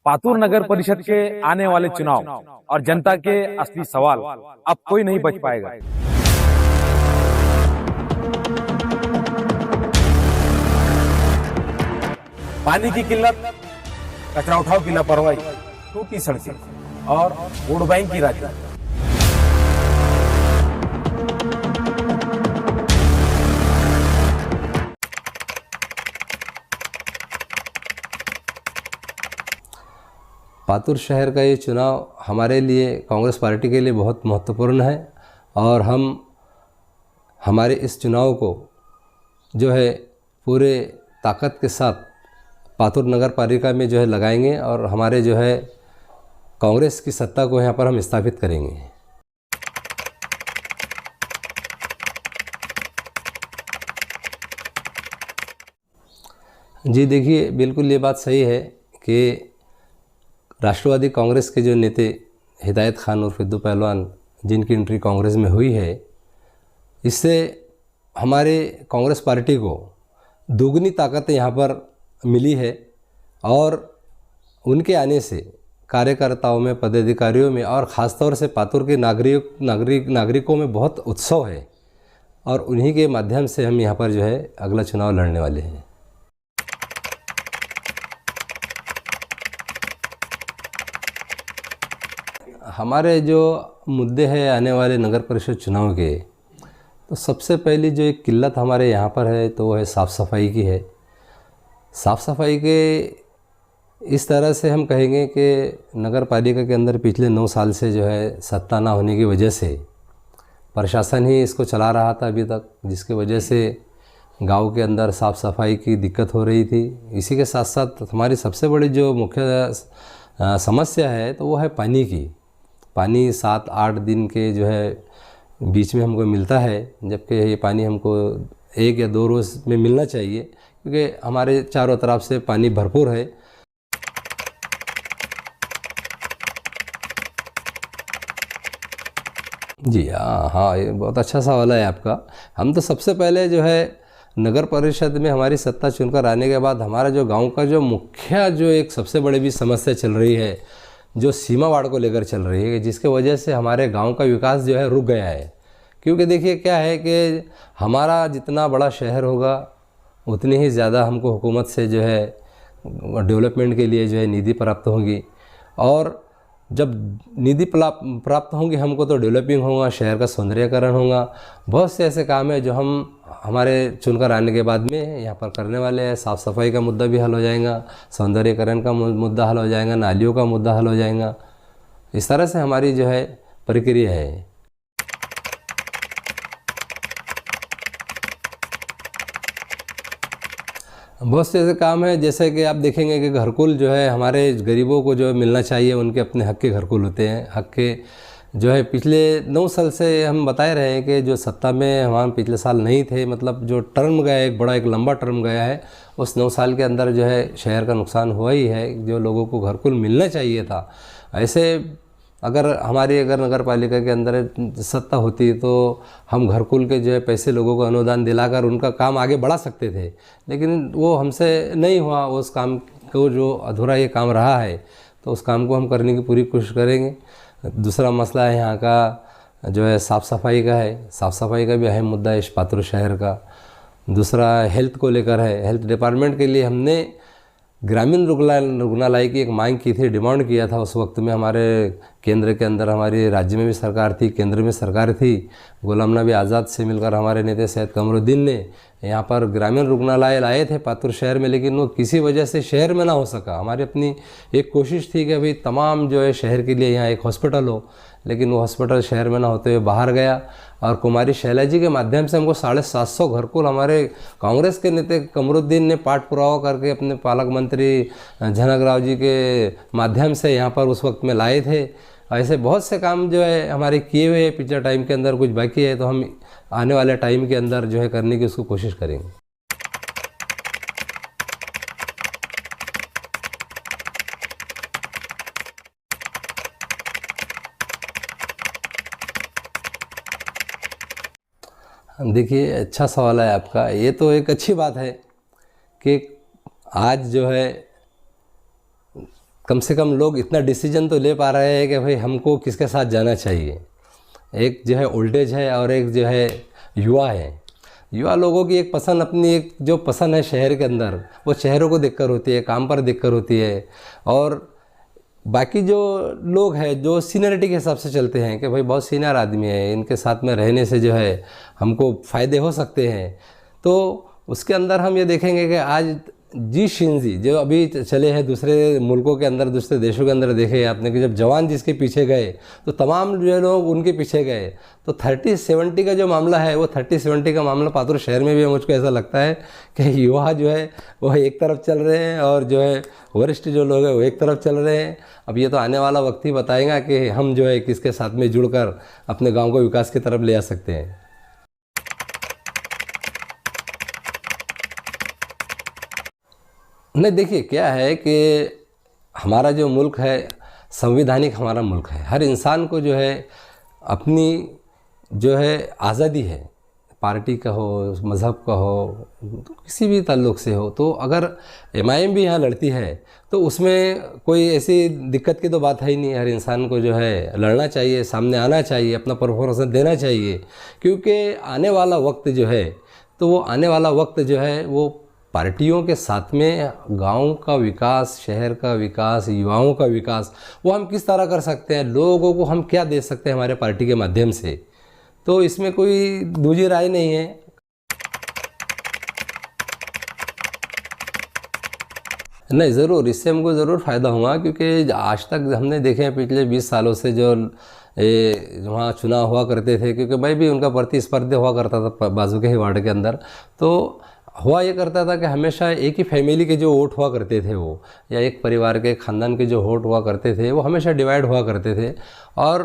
पातूर नगर परिषद के आने वाले चुनाव और जनता के असली सवाल अब कोई नहीं बच पाएगा। पानी की किल्लत, कचरा उठाव की लापरवाही, टूटी सड़कें और वोट बैंक की राजनीति। पातूर शहर का ये चुनाव हमारे लिए, कांग्रेस पार्टी के लिए बहुत महत्वपूर्ण है और हम हमारे इस चुनाव को जो है पूरे ताकत के साथ पातूर नगर पालिका में जो है लगाएंगे और हमारे जो है कांग्रेस की सत्ता को यहाँ पर हम स्थापित करेंगे। जी देखिए, बिल्कुल ये बात सही है कि राष्ट्रवादी कांग्रेस के जो नेता हिदायत खान और फिद्दू पहलवान, जिनकी एंट्री कांग्रेस में हुई है, इससे हमारे कांग्रेस पार्टी को दुगनी ताकत यहाँ पर मिली है और उनके आने से कार्यकर्ताओं में, पदाधिकारियों में और ख़ासतौर से पातूर के नागरिकों में बहुत उत्सव है और उन्हीं के माध्यम से हम यहाँ पर जो है अगला चुनाव लड़ने वाले हैं। हमारे जो मुद्दे हैं आने वाले नगर परिषद चुनाव के, तो सबसे पहली जो एक किल्लत हमारे यहाँ पर है तो वो है साफ़ सफाई की है। साफ़ सफाई के इस तरह से हम कहेंगे कि नगर पालिका के अंदर पिछले 9 साल से जो है सत्ता ना होने की वजह से प्रशासन ही इसको चला रहा था अभी तक, जिसके वजह से गांव के अंदर साफ़ सफाई की दिक्कत हो रही थी। इसी के साथ साथ हमारी सबसे बड़ी जो मुख्य समस्या है तो वो है पानी की। पानी 7-8 दिन के जो है बीच में हमको मिलता है, जबकि ये पानी हमको 1 या 2 रोज़ में मिलना चाहिए, क्योंकि हमारे चारों तरफ से पानी भरपूर है। जी हाँ, ये बहुत अच्छा सवाल है आपका। हम तो सबसे पहले जो है नगर परिषद में हमारी सत्ता चुनकर आने के बाद हमारा जो गांव का जो मुख्य जो एक सबसे बड़ी भी समस्या चल रही है, जो सीमा वाड़ को लेकर चल रही है, जिसके वजह से हमारे गांव का विकास जो है रुक गया है। क्योंकि देखिए क्या है कि हमारा जितना बड़ा शहर होगा उतनी ही ज़्यादा हमको हुकूमत से जो है डेवलपमेंट के लिए जो है निधि प्राप्त होगी, और जब निधि प्राप्त होंगी हमको तो डेवलपिंग होगा, शहर का सौंदर्यीकरण होगा। बहुत से ऐसे काम है जो हम हमारे चुनकर आने के बाद में यहाँ पर करने वाले हैं। साफ़ सफाई का मुद्दा भी हल हो जाएगा, सौंदर्यीकरण का मुद्दा हल हो जाएगा, नालियों का मुद्दा हल हो जाएगा। इस तरह से हमारी जो है प्रक्रिया है। बहुत से ऐसे काम है, जैसे कि आप देखेंगे कि घरकुल जो है हमारे गरीबों को जो मिलना चाहिए, उनके अपने हक के घरकुल होते हैं। हक के जो है पिछले 9 साल से हम बताए रहे हैं कि जो सत्ता में हम पिछले साल नहीं थे, मतलब जो टर्म गया, एक लंबा टर्म गया है, उस 9 साल के अंदर जो है शहर का नुकसान हुआ ही है। जो लोगों को घरकुल मिलना चाहिए था, ऐसे अगर नगर पालिका के अंदर सत्ता होती तो हम घरकुल के जो है पैसे लोगों को अनुदान दिलाकर उनका काम आगे बढ़ा सकते थे, लेकिन वो हमसे नहीं हुआ। उस काम को जो अधूरा ये काम रहा है, तो उस काम को हम करने की पूरी कोशिश करेंगे। दूसरा मसला है यहाँ का जो है साफ़ सफाई का है। साफ़ सफाई का भी अहम मुद्दा है इस पातूर शहर का। दूसरा हेल्थ को लेकर है। हेल्थ डिपार्टमेंट के लिए हमने ग्रामीण रुग्णालय की एक मांग की थी, डिमांड किया था। उस वक्त में हमारे केंद्र के अंदर, हमारे राज्य में भी सरकार थी, केंद्र में सरकार थी। गुलाम नबी आज़ाद से मिलकर हमारे नेता सैयद कमरुद्दीन ने यहाँ पर ग्रामीण रुग्णालय लाए थे पातूर शहर में, लेकिन वो किसी वजह से शहर में ना हो सका। हमारी अपनी एक कोशिश थी कि भाई तमाम जो है शहर के लिए यहाँ एक हॉस्पिटल हो, लेकिन वो हॉस्पिटल शहर में ना होते हुए बाहर गया। और कुमारी शैला जी के माध्यम से हमको 750 घरकुल हमारे कांग्रेस के नेता कमरुद्दीन ने पाठ पुरावा करके अपने पालक मंत्री जनक राव जी के माध्यम से यहाँ पर उस वक्त में लाए थे। ऐसे बहुत से काम जो है हमारे किए हुए हैं पिछले टाइम के अंदर। कुछ बाकी है तो हम आने वाले टाइम के अंदर जो है करने की उसको कोशिश करेंगे। देखिए, अच्छा सवाल है आपका। ये तो एक अच्छी बात है कि आज जो है कम से कम लोग इतना डिसीजन तो ले पा रहे हैं कि भाई हमको किसके साथ जाना चाहिए। एक जो है ओल्ड एज है और एक जो है युवा है। युवा लोगों की एक पसंद, अपनी एक जो पसंद है शहर के अंदर, वो शहरों को देखकर होती है, काम पर देखकर होती है। और बाकी जो लोग हैं जो सीनियरिटी के हिसाब से चलते हैं कि भाई बहुत सीनियर आदमी है, इनके साथ में रहने से जो है हमको फ़ायदे हो सकते हैं। तो उसके अंदर हम ये देखेंगे कि आज जी शिंजी जो अभी चले हैं दूसरे मुल्कों के अंदर, दूसरे देशों के अंदर, देखे आपने कि जब जवान जिसके पीछे गए तो तमाम जो लोग उनके पीछे गए। तो 30-70 का जो मामला है वो 30-70 का मामला पातुर शहर में भी है। मुझको ऐसा लगता है कि युवा जो है वो एक तरफ चल रहे हैं और जो है वरिष्ठ जो लोग हैं वो एक तरफ चल रहे हैं। अब ये तो आने वाला वक्त ही बताएगा कि हम जो है किसके साथ में जुड़कर अपने गाँव को विकास की तरफ ले आ सकते हैं। नहीं, देखिए क्या है कि हमारा जो मुल्क है संवैधानिक हमारा मुल्क है। हर इंसान को जो है अपनी जो है आज़ादी है, पार्टी का हो, मज़हब का हो, किसी भी ताल्लुक़ से हो। तो अगर MIM भी यहाँ लड़ती है तो उसमें कोई ऐसी दिक्कत की तो बात है ही नहीं। हर इंसान को जो है लड़ना चाहिए, सामने आना चाहिए, अपना परफॉर्मेंस देना चाहिए। क्योंकि आने वाला वक्त जो है, तो वो आने वाला वक्त जो है वो पार्टियों के साथ में गांव का विकास, शहर का विकास, युवाओं का विकास, वो हम किस तरह कर सकते हैं, लोगों को हम क्या दे सकते हैं हमारे पार्टी के माध्यम से। तो इसमें कोई दूसरी राय नहीं है। नहीं, ज़रूर इससे हमको ज़रूर फ़ायदा हुआ, क्योंकि आज तक हमने देखे हैं पिछले 20 सालों से जो वहाँ चुनाव हुआ करते थे, क्योंकि मैं भी उनका प्रतिस्पर्धी हुआ करता था बाजू के ही वार्ड के अंदर। तो हुआ ये करता था कि हमेशा एक ही फैमिली के जो वोट हुआ करते थे वो, या एक परिवार के ख़ानदान के जो वोट हुआ करते थे वो हमेशा डिवाइड हुआ करते थे। और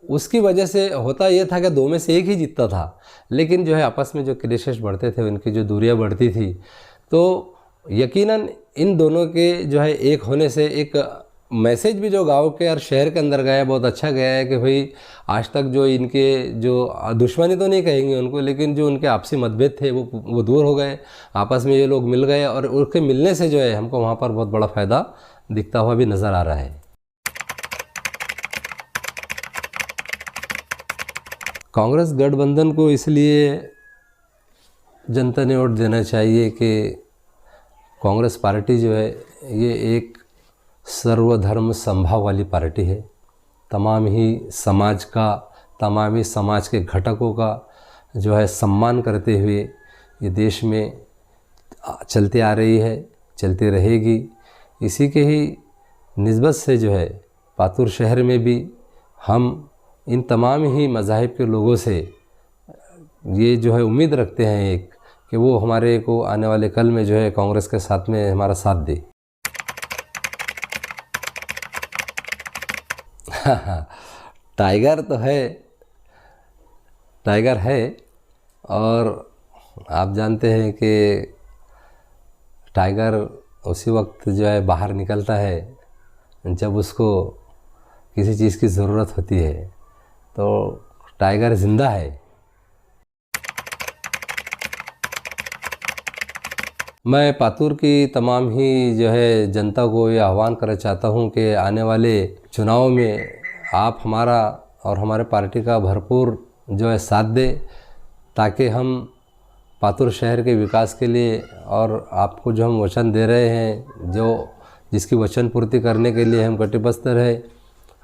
उसकी वजह से होता ये था कि दो में से एक ही जीतता था। लेकिन जो है आपस में जो क्लैशेस बढ़ते थे, उनकी जो दूरियां बढ़ती थी, तो यकीनन इन दोनों के जो है एक होने से एक मैसेज भी जो गांव के और शहर के अंदर गया बहुत अच्छा गया है कि भाई आज तक जो इनके जो दुश्मनी तो नहीं कहेंगे उनको, लेकिन जो उनके आपसी मतभेद थे वो दूर हो गए, आपस में ये लोग मिल गए। और उनके मिलने से जो है हमको वहाँ पर बहुत बड़ा फ़ायदा दिखता हुआ भी नज़र आ रहा है। कांग्रेस गठबंधन को इसलिए जनता ने वोट देना चाहिए कि कांग्रेस पार्टी जो है ये एक सर्वधर्म समभाव वाली पार्टी है। तमाम ही समाज का, तमाम ही समाज के घटकों का जो है सम्मान करते हुए ये देश में चलती आ रही है, चलती रहेगी। इसी के ही निस्बत से जो है पातुर शहर में भी हम इन तमाम ही मज़ाहिब के लोगों से ये जो है उम्मीद रखते हैं एक कि वो हमारे को आने वाले कल में जो है कांग्रेस के साथ में हमारा साथ दे। टाइगर तो है, टाइगर है। और आप जानते हैं कि टाइगर उसी वक्त जो है बाहर निकलता है जब उसको किसी चीज़ की ज़रूरत होती है। तो टाइगर ज़िंदा है। मैं पातुर की तमाम ही जो है जनता को ये आह्वान करना चाहता हूँ कि आने वाले चुनाव में आप हमारा और हमारे पार्टी का भरपूर जो है साथ दें, ताकि हम पातुर शहर के विकास के लिए और आपको जो हम वचन दे रहे हैं, जो जिसकी वचन पूर्ति करने के लिए हम कटिबद्ध रहे।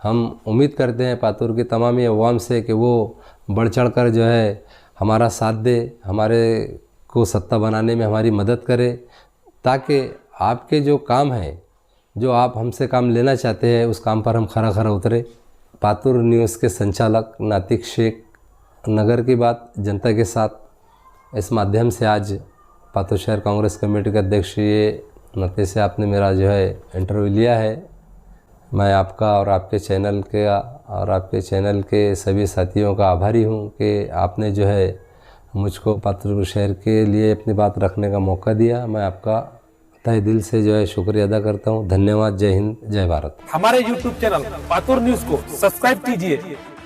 हम उम्मीद करते हैं पातुर की तमाम अवाम से कि वो बढ़ चढ़ कर जो है हमारा साथ दे, हमारे को सत्ता बनाने में हमारी मदद करे, ताकि आपके जो काम हैं, जो आप हमसे काम लेना चाहते हैं, उस काम पर हम खरा खरा उतरे। पातुर न्यूज़ के संचालक नातिक शेख नगर की बात जनता के साथ इस माध्यम से आज पातुर शहर कांग्रेस कमेटी के अध्यक्ष ये नाते से आपने मेरा जो है इंटरव्यू लिया है। मैं आपका और आपके चैनल के सभी साथियों का आभारी हूँ कि आपने जो है मुझको पातुर शहर के लिए अपनी बात रखने का मौका दिया। मैं आपका तहे दिल से जो है शुक्रिया अदा करता हूँ। धन्यवाद। जय हिंद, जय भारत। हमारे YouTube चैनल पातुर न्यूज को सब्सक्राइब कीजिए,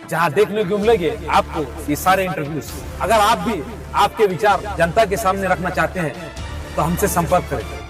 जहां देखने को मिलेंगे आपको ये सारे इंटरव्यूज। अगर आप भी आपके विचार जनता के सामने रखना चाहते हैं तो हमसे संपर्क करें।